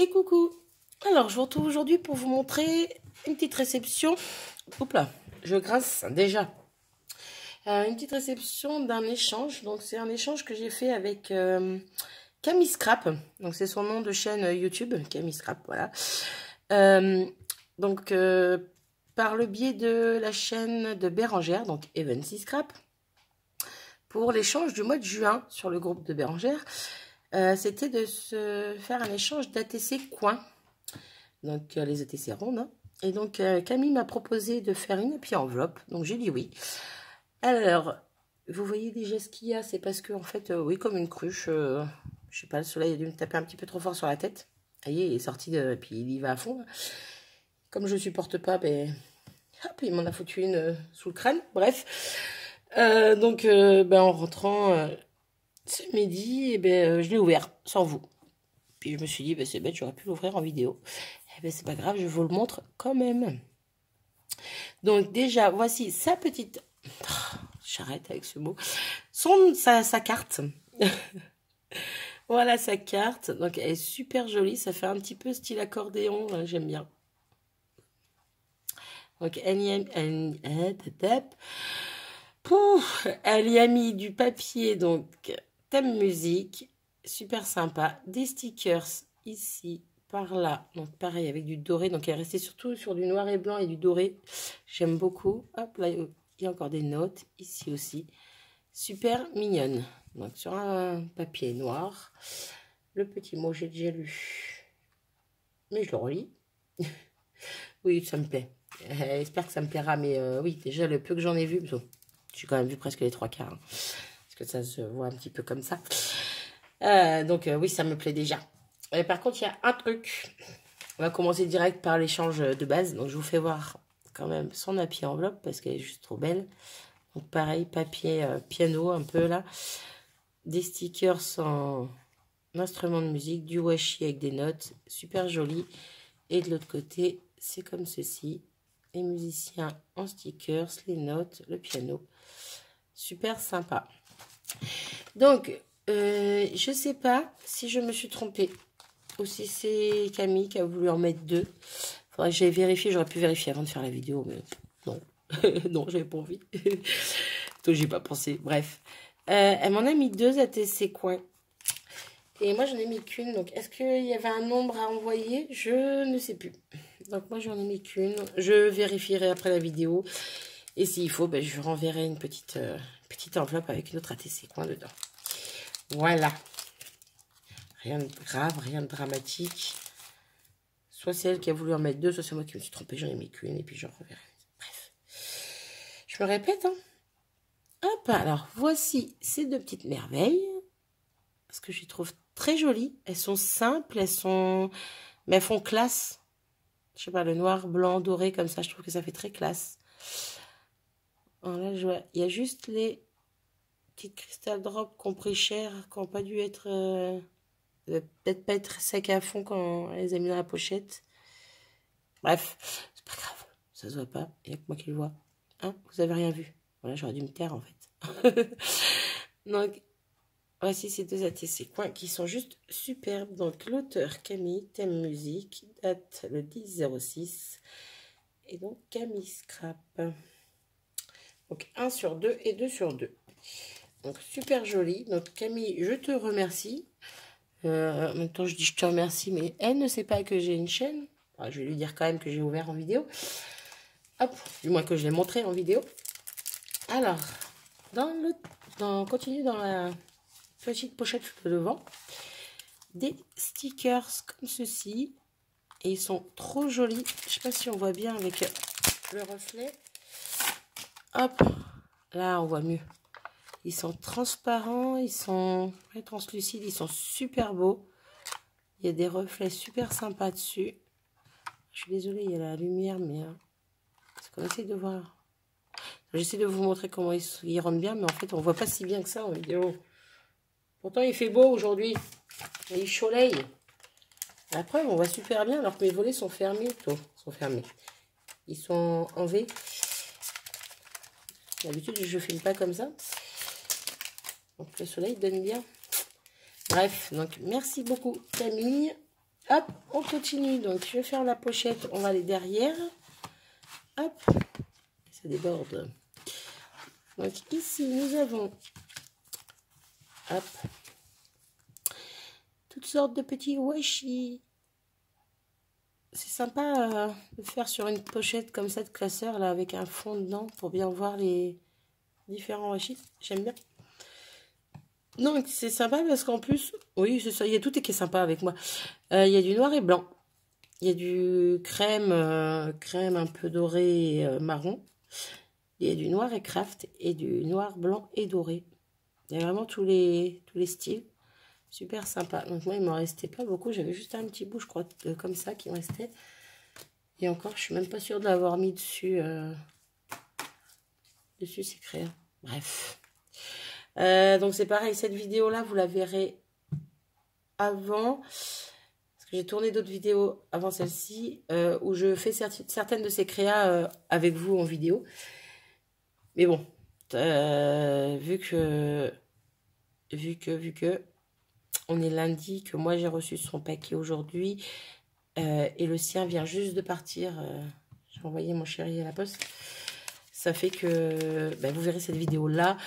Et coucou. Alors, je vous retrouve aujourd'hui pour vous montrer une petite réception. Oups là, je grince déjà. Une petite réception d'un échange. Donc, c'est un échange que j'ai fait avec Camille Scrap. Donc, c'est son nom de chaîne YouTube, Camille Scrap, voilà. Par le biais de la chaîne de Bérangère, donc Evency Scrap, pour l'échange du mois de juin sur le groupe de Bérangère. C'était de se faire un échange d'ATC coin, donc les ATC rondes. Hein. Et donc Camille m'a proposé de faire une happy enveloppe, donc j'ai dit oui. Alors, vous voyez déjà ce qu'il y a, c'est parce que en fait, oui, comme une cruche, je sais pas, le soleil a dû me taper un petit peu trop fort sur la tête. Vous voyez, il est sorti de, puis il y va à fond. Là. Comme je supporte pas, ben, hop, il m'en a foutu une sous le crâne. Bref, en rentrant. Ce midi, je l'ai ouvert sans vous. Puis je me suis dit, c'est bête, j'aurais pu l'ouvrir en vidéo. C'est pas grave, je vous le montre quand même. Donc déjà, voici sa petite... J'arrête avec ce mot. Sa carte. Voilà sa carte. Donc elle est super jolie. Ça fait un petit peu style accordéon. J'aime bien. Donc elle y a mis du papier, donc... thème musique, super sympa. Des stickers ici, par là. Donc pareil avec du doré. Donc elle est restée surtout sur du noir et blanc et du doré. J'aime beaucoup. Hop là, il y a encore des notes. Ici aussi. Super mignonne. Donc sur un papier noir. Le petit mot, j'ai déjà lu. Mais je le relis. Oui, ça me plaît. J'espère que ça me plaira. Mais oui, déjà le peu que j'en ai vu. J'ai quand même vu presque les 3/4. Hein. Que ça se voit un petit peu comme ça. Oui, ça me plaît déjà. Et par contre, il y a un truc. On va commencer direct par l'échange de base. Donc, je vous fais voir quand même son happy enveloppe parce qu'elle est juste trop belle. Donc, pareil, papier piano un peu là. Des stickers en instrument de musique, du washi avec des notes. Super joli. Et de l'autre côté, c'est comme ceci. Les musiciens en stickers, les notes, le piano. Super sympa. Donc, je sais pas si je me suis trompée ou si c'est Camille qui a voulu en mettre 2. Faudrait que j'aille vérifier. J'aurais pu vérifier avant de faire la vidéo, mais non. Non, j'avais pas envie. Donc, j'ai pas pensé. Bref. Elle m'en a mis 2 ATC coin. Et moi, j'en ai mis qu'une. Donc, est-ce qu'il y avait un nombre à envoyer? Je ne sais plus. Donc, moi, j'en ai mis qu'une. Je vérifierai après la vidéo. Et s'il faut, je renverrai une petite enveloppe avec une autre ATC coin dedans. Voilà. Rien de grave, rien de dramatique. Soit c'est elle qui a voulu en mettre 2, soit c'est moi qui me suis trompée. J'en ai mis qu'une et puis j'en reverrai. Bref. Je me répète. Hein. Hop, alors voici ces 2 petites merveilles. Parce que je les trouve très jolies. Elles sont simples, mais elles font classe. Je sais pas, le noir, blanc, doré comme ça. Je trouve que ça fait très classe. Alors là, je vois, il y a juste les petites crystal drops qui ont pris cher, qui n'ont pas dû être... peut-être pas être sec à fond quand elle les a mis dans la pochette. Bref, c'est pas grave. Ça se voit pas. Il n'y a que moi qui le vois. Hein, vous avez rien vu. Voilà, j'aurais dû me taire en fait. Donc, voici ces 2 ATC coins qui sont juste superbes. Donc, l'auteur Camille, thème musique, date le 10/06. Et donc, Camille Scrap. Donc, 1 sur 2 et 2 sur 2. Donc, super joli. Donc, Camille, je te remercie. En même temps, je dis je te remercie, mais elle ne sait pas que j'ai une chaîne. Alors, je vais lui dire quand même que j'ai ouvert en vidéo. Hop, du moins que je l'ai montré en vidéo. Alors, on continue dans la petite pochette de devant. Des stickers comme ceci. Et ils sont trop jolis. Je ne sais pas si on voit bien avec le reflet. Hop, là on voit mieux. Ils sont transparents, ils sont translucides, ils sont super beaux. Il y a des reflets super sympas dessus. Je suis désolée, il y a la lumière, mais c'est qu'on essaie de voir. J'essaie de vous montrer comment ils rendent bien, mais en fait, on ne voit pas si bien que ça en vidéo. Pourtant, il fait beau aujourd'hui. Il soleil. La preuve, on voit super bien, alors que mes volets sont fermés. Ils sont en V. D'habitude, je ne filme pas comme ça. Donc, le soleil donne bien. Bref, donc merci beaucoup Camille. Hop, on continue. Donc, je vais faire la pochette. On va aller derrière. Hop, ça déborde. Donc, ici, nous avons... Hop. Toutes sortes de petits washi. C'est sympa de faire sur une pochette comme ça de classeur, là, avec un fond dedans, pour bien voir les différents washi. J'aime bien. Donc, c'est sympa parce qu'en plus, oui, c'est ça, il y a tout qui est sympa avec moi. Il y a du noir et blanc. Il y a du crème, crème un peu doré et marron. Il y a du noir et craft et du noir, blanc et doré. Il y a vraiment tous les styles. Super sympa. Donc moi, il m'en restait pas beaucoup. J'avais juste un petit bout, je crois, comme ça, qui me restait. Et encore, je suis même pas sûre de l'avoir mis dessus. Dessus, c'est créa. Bref. Donc c'est pareil, cette vidéo-là, vous la verrez avant. Parce que j'ai tourné d'autres vidéos avant celle-ci, où je fais certaines de ces créas avec vous en vidéo. Mais bon, vu que on est lundi, que moi j'ai reçu son paquet aujourd'hui, et le sien vient juste de partir, j'ai envoyé mon chéri à la poste, ça fait que vous verrez cette vidéo-là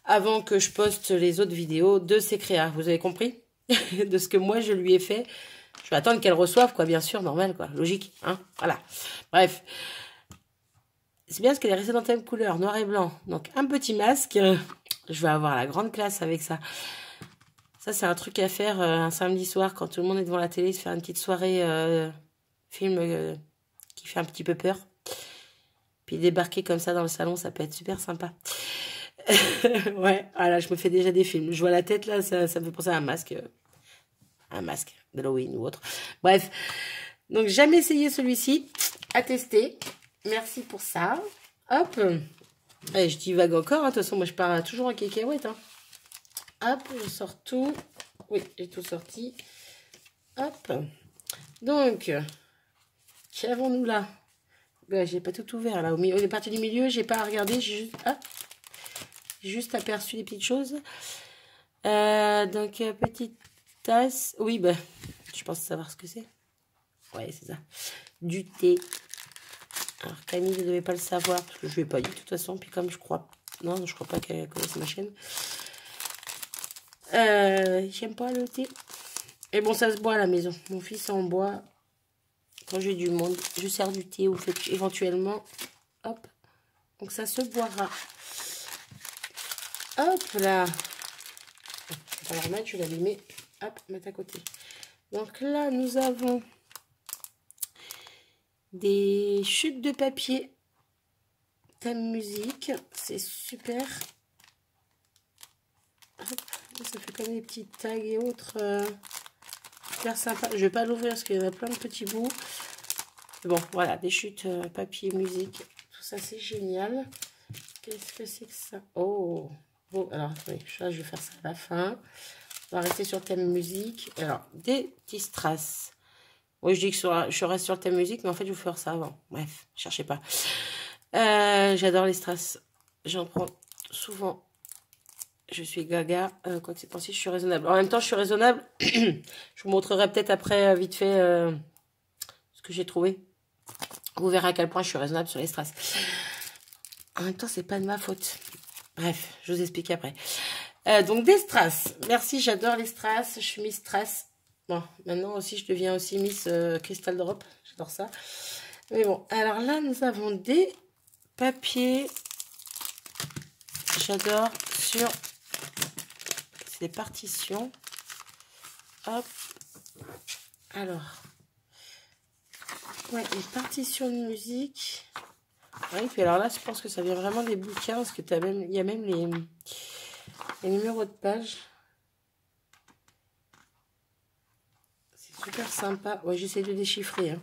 avant que je poste les autres vidéos de ces créas. Vous avez compris? De ce que moi je lui ai fait. Je vais attendre qu'elle reçoive, quoi, bien sûr, normal, quoi, logique, hein, voilà. Bref. C'est bien parce qu'elle est restée dans la même couleur, noir et blanc. Donc, un petit masque. Je vais avoir la grande classe avec ça. Ça, c'est un truc à faire un samedi soir quand tout le monde est devant la télé, se faire une petite soirée film qui fait un petit peu peur. Puis débarquer comme ça dans le salon, ça peut être super sympa. Ouais, voilà, je me fais déjà des films. Je vois la tête, là, ça me fait penser à un masque. Un masque d'Halloween ou autre. Bref. Donc, jamais essayé celui-ci. À tester. Merci pour ça. Hop. Allez, je divague encore. De toute façon, moi, je pars toujours en cacahuète. Hein. Hop, je sors tout. Oui, j'ai tout sorti. Hop. Donc, qu'avons-nous là? J'ai pas tout ouvert là. Au milieu, les parties du milieu, j'ai pas à regarder. J'ai juste aperçu les petites choses. Donc, petite tasse. Oui, je pense savoir ce que c'est. Ouais, c'est ça. Du thé. Alors, Camille ne devait pas le savoir, parce que je ne lui ai pas dit de toute façon. Puis comme je crois... Non, je crois pas qu'elle connaisse ma chaîne. J'aime pas le thé. Et bon, ça se boit à la maison. Mon fils en boit. Quand j'ai du monde, je sers du thé ou éventuellement. Hop. Donc, ça se boira. Hop là. Je vais pas la remettre, je vais l'allumer. Hop, mettre à côté. Donc là, nous avons... des chutes de papier thème musique, c'est super. Hop, ça fait comme des petits tags et autres, super sympa. Je vais pas l'ouvrir parce qu'il y en a plein de petits bouts. Mais bon, voilà, des chutes papier musique, tout ça c'est génial. Qu'est-ce que c'est que ça? Oh, bon, alors oui, ça, je vais faire ça à la fin. On va rester sur le thème musique. Alors, des petits strass. Oui, je dis que je reste sur le thème musique, mais en fait, je vais faire ça avant. Bref, cherchez pas. J'adore les strass. J'en prends souvent. Je suis gaga. Quoi que c'est pensé, je suis raisonnable. En même temps, je suis raisonnable. Je vous montrerai peut-être après, vite fait, ce que j'ai trouvé. Vous verrez à quel point je suis raisonnable sur les strass. En même temps, c'est pas de ma faute. Bref, je vous explique après. Donc, des strass. Merci, j'adore les strass. Je suis Miss Strass. Bon, maintenant aussi, je deviens aussi Miss Crystal Drop. J'adore ça. Mais bon, alors là, nous avons des papiers. J'adore sur... C'est des partitions. Hop. Alors. Ouais, les partitions de musique. Oui, puis alors là, je pense que ça vient vraiment des bouquins. Parce que il y a même les numéros de page. Super sympa. Ouais, j'essaie de déchiffrer. Hein.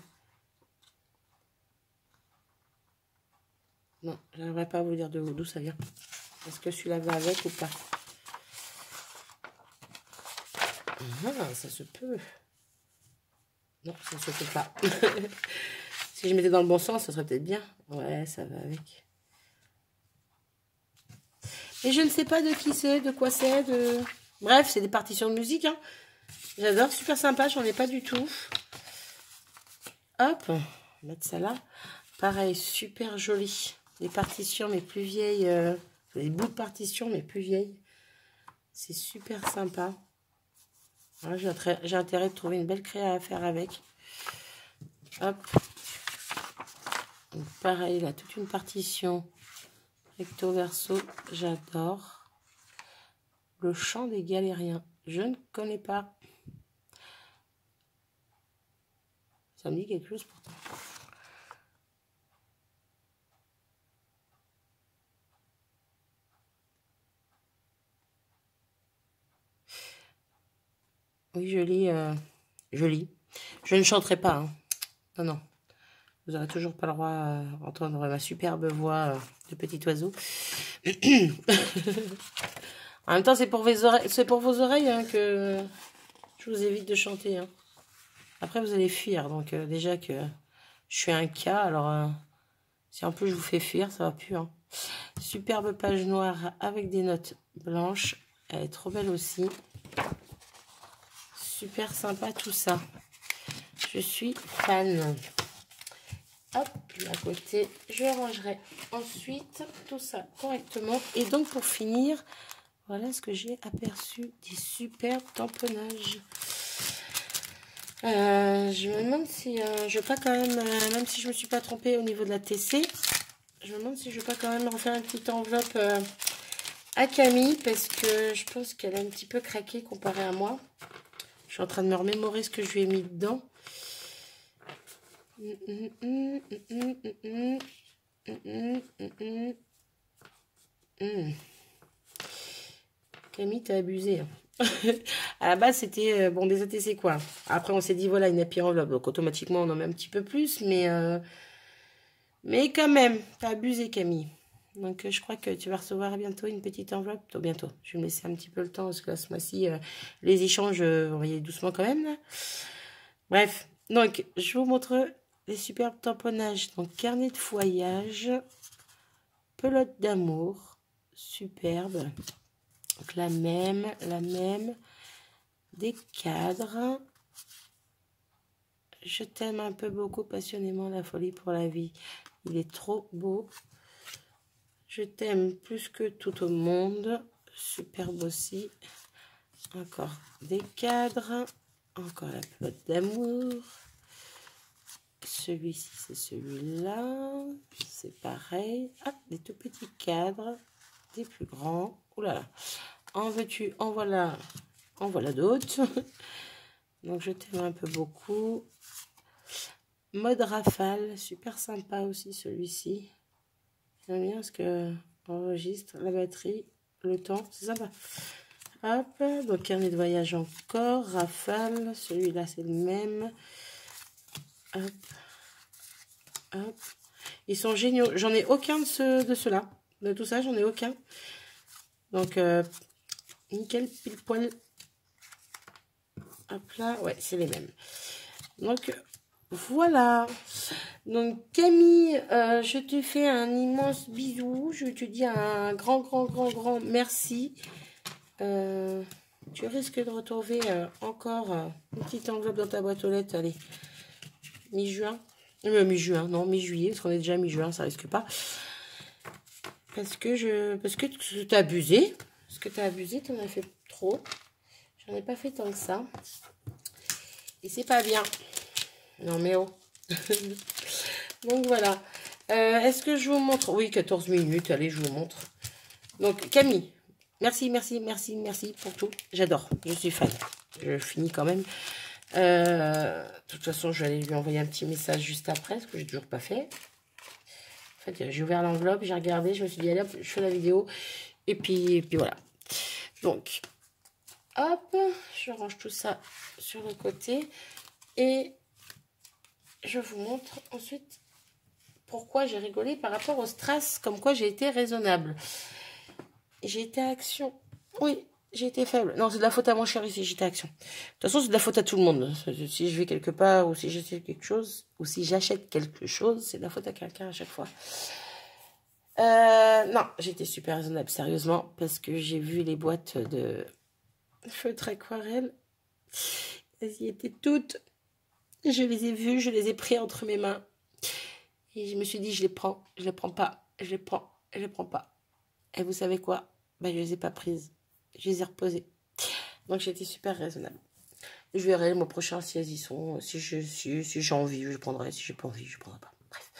Non, je n'arriverai pas à vous dire d'où ça vient. Est-ce que celui-là va avec ou pas? Ah, ça se peut. Non, ça se peut pas. Si je mettais dans le bon sens, ça serait peut-être bien. Ouais, ça va avec. Et je ne sais pas de qui c'est, de quoi c'est. Bref, c'est des partitions de musique. Hein. J'adore, super sympa, j'en ai pas du tout. Hop, on va mettre ça là. Pareil, super joli. Les partitions, mais plus vieilles. Les bouts de partition, mais plus vieilles. C'est super sympa. J'ai intérêt de trouver une belle créa à faire avec. Hop. Donc, pareil, là, toute une partition. Recto verso, j'adore. Le chant des galériens, je ne connais pas. Ça me dit quelque chose pourtant. Oui, je lis. Je lis. Je ne chanterai pas. Hein. Non, non. Vous n'aurez toujours pas le droit d'entendre ma superbe voix de petit oiseau. En même temps, c'est pour vos oreilles hein, que je vous évite de chanter. Hein. Après, vous allez fuir. Donc, déjà que je suis un cas, alors si en plus je vous fais fuir, ça va plus. Hein. Superbe page noire avec des notes blanches. Elle est trop belle aussi. Super sympa tout ça. Je suis fan. Hop, à côté, je rangerai ensuite tout ça correctement. Et donc, pour finir, voilà ce que j'ai aperçu des superbes tamponnages. Je me demande si je vais pas quand même, même si je me suis pas trompée au niveau de la TC, je me demande si je vais pas quand même refaire une petite enveloppe à Camille parce que je pense qu'elle a un petit peu craqué comparé à moi. Je suis en train de me remémorer ce que je lui ai mis dedans. Camille, t'as abusé. Hein. À la base, c'était bon des ATC quoi. Après, on s'est dit voilà une happy enveloppe, donc automatiquement on en met un petit peu plus, mais quand même, t'as abusé Camille. Donc je crois que tu vas recevoir bientôt une petite enveloppe. Bientôt. Je vais me laisser un petit peu le temps parce que là, ce mois-ci, les échanges, on va y aller doucement quand même. Là. Bref, donc je vous montre les superbes tamponnages. Donc carnet de voyage, pelote d'amour, superbe. Donc la même, des cadres. Je t'aime un peu beaucoup passionnément, la folie pour la vie. Il est trop beau. Je t'aime plus que tout au monde. Superbe aussi. Encore des cadres. Encore la pelote d'amour. Celui-ci, c'est celui-là. C'est pareil. Ah, des tout petits cadres. Des plus grands. Ouh là là. En veux-tu, en voilà d'autres. Donc, je t'aime un peu beaucoup. Mode rafale. Super sympa aussi, celui-ci. J'aime bien parce que enregistre la batterie, le temps, c'est sympa. Hop, donc carnet de voyage encore, rafale, celui-là c'est le même. Hop, hop. Ils sont géniaux. J'en ai aucun de ceux-là. De tout ça, j'en ai aucun. Donc, nickel, pile poil. Hop là, ouais, c'est les mêmes. Donc, voilà. Donc, Camille, je te fais un immense bisou. Je te dis un grand merci. Tu risques de retrouver encore une petite enveloppe dans ta boîte aux lettres. Allez, mi-juin. Mi-juin, non, mi-juillet, parce qu'on est déjà mi-juin, ça risque pas. Parce que tu as abusé. Parce que tu as abusé, tu en as fait trop. J'en ai pas fait tant que ça. Et c'est pas bien. Non, mais oh. Donc, voilà. Est-ce que je vous montre? Oui, 14 minutes. Allez, je vous montre. Donc, Camille, merci pour tout. J'adore. Je suis fan. Je finis quand même. De toute façon, je vais aller lui envoyer un petit message juste après, ce que j'ai toujours pas fait. En fait, j'ai ouvert l'enveloppe, j'ai regardé, je me suis dit, allez hop, je fais la vidéo. Et puis voilà. Donc, hop, je range tout ça sur le côté. Et je vous montre ensuite pourquoi j'ai rigolé par rapport au strass, comme quoi j'ai été raisonnable. J'ai été à action. Oui, j'ai été faible. Non, c'est de la faute à mon chéri si j'étais à action. De toute façon, c'est de la faute à tout le monde. Si je vais quelque part, ou si j'achète quelque chose, c'est de la faute à quelqu'un à chaque fois. Non, j'étais super raisonnable, sérieusement, parce que j'ai vu les boîtes de feutre aquarelle. Elles y étaient toutes. Je les ai vus, je les ai pris entre mes mains. Et je me suis dit, je les prends pas, je les prends, je les prends pas. Et vous savez quoi? Ben, je les ai pas prises. Je les ai reposées. Donc, j'ai été super raisonnable. Je verrai le mois prochain si elles y sont. Si j'ai envie, je prendrai. Si j'ai pas envie, je prendrai pas. Bref.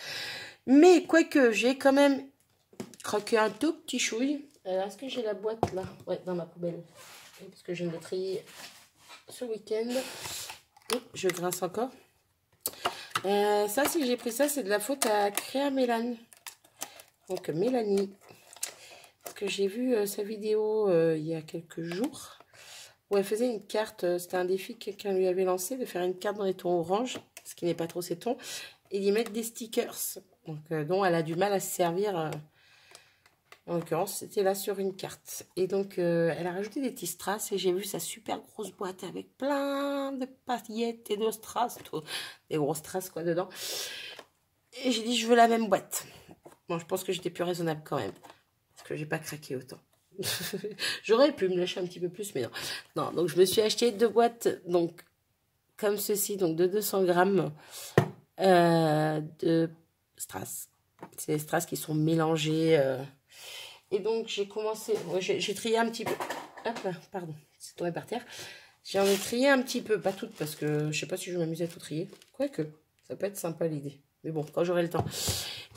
Mais, quoique, j'ai quand même croqué un tout petit chouille. Est-ce que j'ai la boîte là? Ouais, dans ma poubelle. Parce que je viens de trier ce week-end. Je grince encore. Ça, si j'ai pris ça, c'est de la faute à Créa Mélanie. Donc, Mélanie. Parce que j'ai vu sa vidéo il y a quelques jours. Où elle faisait une carte. C'était un défi que quelqu'un lui avait lancé. De faire une carte dans les tons orange. Ce qui n'est pas trop ses tons. Et d'y mettre des stickers. Donc, dont elle a du mal à se servir. En l'occurrence, c'était là sur une carte. Et donc, elle a rajouté des petits strass. Et j'ai vu sa super grosse boîte avec plein de paillettes et de strass. Des gros strass, quoi, dedans. Et j'ai dit, je veux la même boîte. Bon, je pense que j'étais plus raisonnable quand même. Parce que j'ai pas craqué autant. J'aurais pu me lâcher un petit peu plus, mais non. Non, donc je me suis acheté 2 boîtes, donc, comme ceci, donc de 200 grammes de strass. C'est les strass qui sont mélangés... Et donc, j'ai commencé... Ouais, j'ai trié un petit peu. Hop là, pardon. C'est tombé par terre. J'en ai trié un petit peu. Pas toutes, parce que je sais pas si je vais m'amuser à tout trier. Quoique, ça peut être sympa l'idée. Mais bon, quand j'aurai le temps.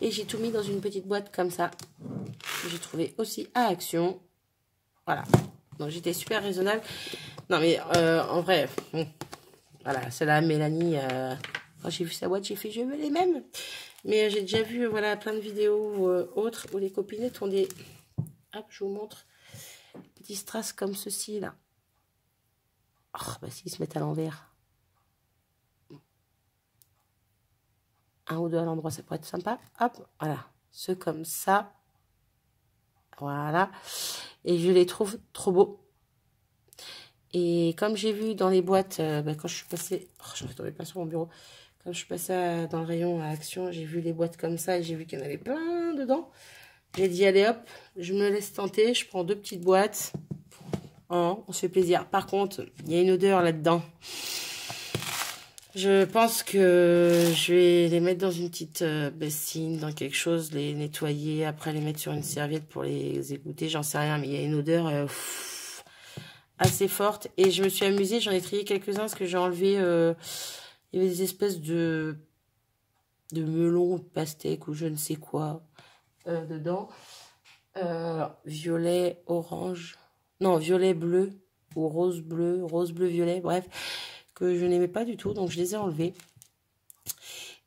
Et j'ai tout mis dans une petite boîte comme ça. J'ai trouvé aussi à Action. Voilà. Donc, j'étais super raisonnable. Non, mais en vrai, bon. Voilà, celle-là, Mélanie... quand j'ai vu sa boîte, j'ai fait, je veux les mêmes. Mais j'ai déjà vu, voilà, plein de vidéos autres où les copinettes ont des... Hop, je vous montre. Petits strass comme ceci, là. Oh, bah s'ils se mettent à l'envers. Un ou deux à l'endroit, ça pourrait être sympa. Hop, voilà. Ceux comme ça. Voilà. Et je les trouve trop beaux. Et comme j'ai vu dans les boîtes, quand je suis passée... Oh, j'en ai tombé plein sur mon bureau. Quand je suis passée dans le rayon à Action, j'ai vu les boîtes comme ça et j'ai vu qu'il y en avait plein dedans. J'ai dit, allez hop, je me laisse tenter. Je prends 2 petites boîtes. Oh, on se fait plaisir. Par contre, il y a une odeur là-dedans. Je pense que je vais les mettre dans une petite bassine, dans quelque chose, les nettoyer, après les mettre sur une serviette pour les égoutter. J'en sais rien, mais il y a une odeur assez forte. Et je me suis amusée, j'en ai trié quelques-uns parce que j'ai enlevé... il y avait des espèces de melons, de pastèques ou je ne sais quoi dedans. Violet, orange... Non, violet bleu ou rose bleu, violet, bref, que je n'aimais pas du tout, donc je les ai enlevés.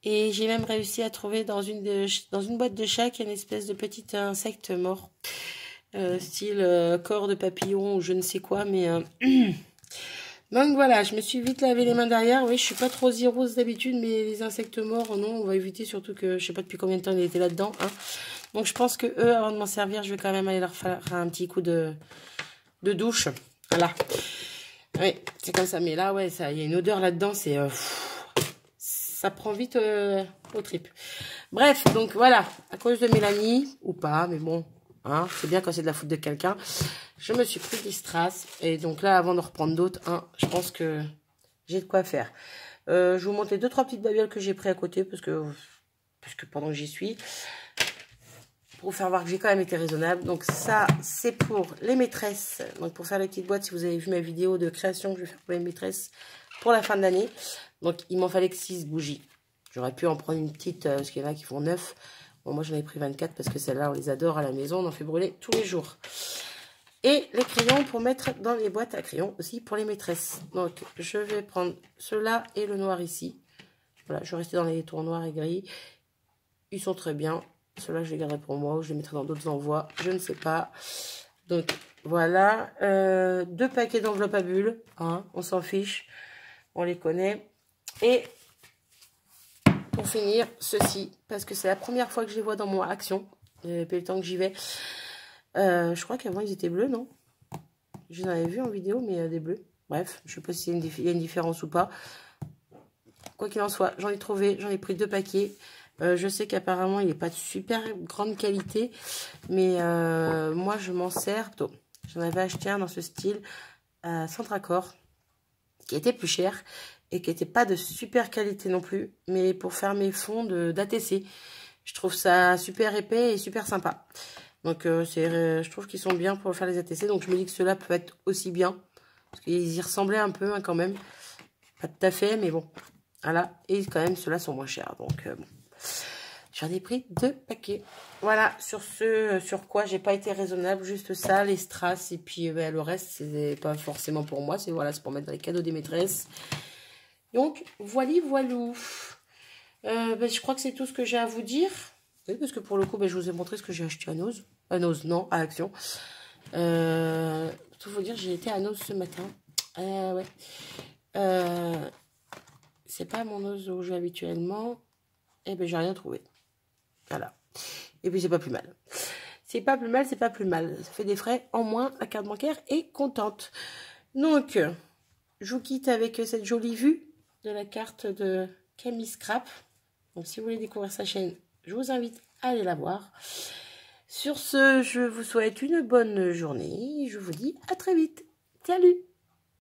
Et j'ai même réussi à trouver dans une boîte de chaque une espèce de petit insecte mort, style corps de papillon ou je ne sais quoi, mais... Donc voilà, je me suis vite lavé les mains derrière. Oui, je suis pas trop rose d'habitude, mais les insectes morts, non, on va éviter, surtout que je sais pas depuis combien de temps il était là-dedans. Hein. Donc je pense que eux, avant de m'en servir, je vais quand même aller leur faire un petit coup de douche. Voilà. Oui, c'est comme ça. Mais là, ouais, il y a une odeur là-dedans. C'est ça prend vite aux tripes. Bref, donc voilà. À cause de Mélanie, ou pas, mais bon, hein, c'est bien quand c'est de la faute de quelqu'un. Je me suis pris des strass. Et donc là, avant de reprendre d'autres, hein, je pense que j'ai de quoi faire. Je vous montre les 2-3 petites babioles que j'ai pris à côté, parce que pendant que j'y suis... Pour vous faire voir que j'ai quand même été raisonnable. Donc ça, c'est pour les maîtresses. Donc pour faire les petites boîtes, si vous avez vu ma vidéo de création que je vais faire pour les maîtresses pour la fin de l'année. Donc il m'en fallait que 6 bougies. J'aurais pu en prendre une petite, parce qu'il y en a qui font 9. Bon, moi j'en ai pris 24 parce que celles-là, on les adore à la maison. On en fait brûler tous les jours. Et les crayons pour mettre dans les boîtes à crayons aussi pour les maîtresses. Donc je vais prendre ceux-là et le noir ici. Voilà, je vais rester dans les tons noirs et gris. Ils sont très bien. Ceux-là, je les garderai pour moi ou je les mettrai dans d'autres envois. Je ne sais pas. Donc, voilà. 2 paquets d'enveloppes à bulles. Hein, on s'en fiche. On les connaît. Et pour finir, ceci. Parce que c'est la première fois que je les vois dans mon Action. Depuis le temps que j'y vais. Je crois qu'avant, ils étaient bleus, non? J'en avais vu en vidéo, mais des bleus. Bref, je ne sais pas s'il y a une différence ou pas. Quoi qu'il en soit, j'en ai trouvé. J'en ai pris 2 paquets. Je sais qu'apparemment, il n'est pas de super grande qualité. Mais moi, je m'en sers. J'en avais acheté un dans ce style. Centracor. Qui était plus cher. et qui n'était pas de super qualité non plus, mais pour faire mes fonds d'ATC. Je trouve ça super épais et super sympa. Donc je trouve qu'ils sont bien pour faire les ATC, donc je me dis que ceux-là peuvent être aussi bien, parce qu'ils y ressemblaient un peu hein, quand même. Pas tout à fait, mais bon. Voilà, et quand même ceux-là sont moins chers, donc bon. J'en ai pris 2 paquets. Voilà, sur quoi j'ai pas été raisonnable, juste ça, les strass, et puis le reste, c'est pas forcément pour moi, c'est voilà, pour mettre dans les cadeaux des maîtresses. Donc, voilou. Je crois que c'est tout ce que j'ai à vous dire. Oui, parce que pour le coup, je vous ai montré ce que j'ai acheté à Nose. À Nose, non, à Action. Tout vous dire, j'ai été à Nose ce matin. Ouais. C'est pas mon Nose où je vais habituellement. Eh ben, j'ai rien trouvé. Voilà. Et puis, c'est pas plus mal. C'est pas plus mal, c'est pas plus mal. Ça fait des frais en moins. La carte bancaire est contente. Donc, je vous quitte avec cette jolie vue de la carte de Camille Scrap. Donc, si vous voulez découvrir sa chaîne, je vous invite à aller la voir. Sur ce, je vous souhaite une bonne journée. Je vous dis à très vite. Salut!